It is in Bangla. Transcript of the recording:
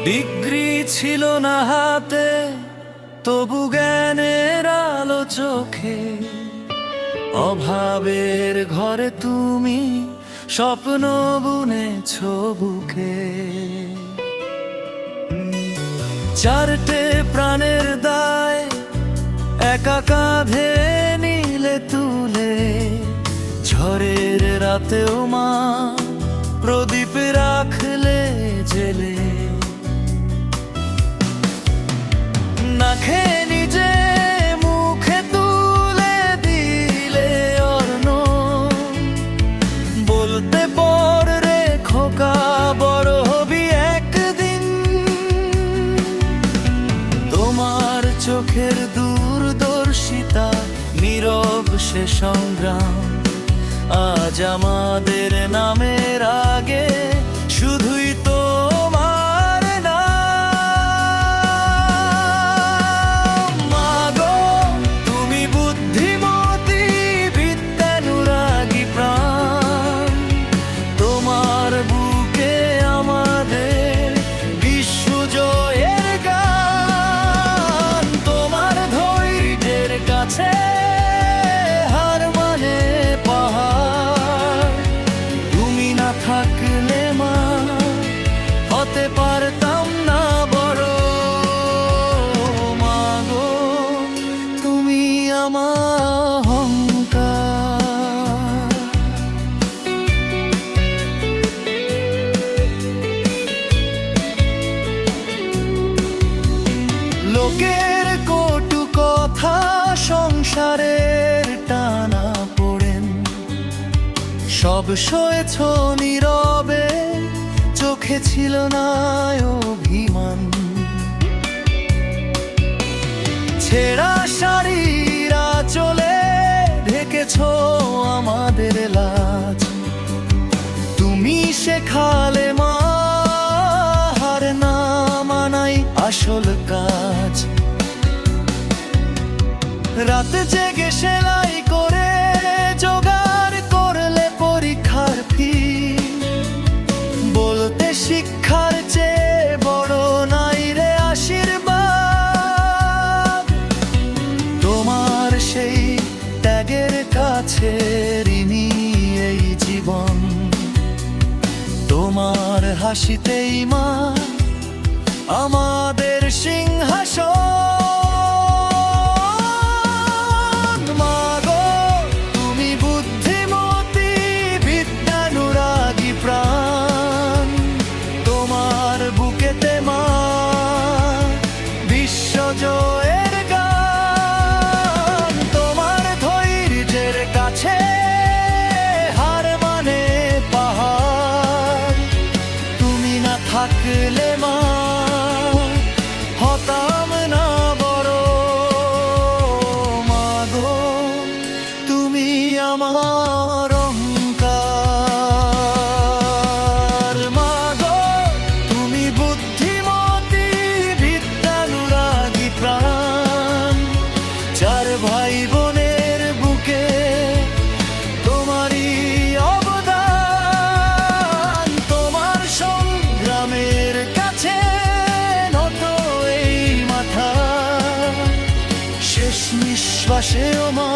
ডিগ্রি ছিল না হাতে, তবু জ্ঞানের আলো চোখে। অভাবের ঘরে তুমি স্বপ্ন বুনেছ বুকে। চারটে প্রাণের দায় একা কাঁধে নিলে তুলে। ঝড়ের রাতেও মা প্রদীপ রাখলে জেলে। না খেয়ে নিজে মুখে তুলে দিলে অন্ন। বলতে পর রে খোকা, বড় হবি একদিন। তোমার চোখের দূরদর্শিতা, নীরব সে সংগ্রাম, আজ আমাদের নামের আগে শুধুই তোমার নাম। মাগো তুমি বুদ্ধিমতী, বিদ্যানুরাগী প্রাণ। তোমার বুকে আমাদের বিশ্বজয়ের গান। তোমার ধৈর্যের কাছে হার মানে পাহাড়। তুমি না থাকলে মা হতে পারতাম না বড়। মাগো তুমি আমার অহংকার। লোকের কটু কথা, সংসারের টানা পড়েন, সব সয়েছ নীরবে। চোখে ছিল না অভিমান। ছেঁড়া শাড়িরা চলে ঢেকেছ আমাদের লাজ। তুমি শেখালে মা হার না মানাই আসল কাজ। রাত জেগে সেলাই করে জোগাড় করলে পরীক্ষার ফি। বলতে শিক্ষার চেয়ে বড় নাই রে আশীর্বাদ। তোমার সেই ত্যাগের কাছে ঋণী এই জীবন। তোমার হাসিতেই মা আমাদের সিংহাসন। মাগো তুমি বুদ্ধিমতী, বিদ্যানুরাগী প্রাণ। তোমার বুকেতে মা বিশ্বজয়ের গান। তোমার ধৈর্যের কাছে হার মানে পাহাড়। তুমি না থাকলে মা হতাম না বড়। মাগো তুমি আমার অহংকার। মাগো তুমি বুদ্ধিমতী, বিদ্যানুরাগী প্রাণ। চার ভাই বোনের বুকে তোমারই অবদান। তোমার সংগ্রামের কাছে নত এই মাথা। শেষ নিঃশ্বাসেও মা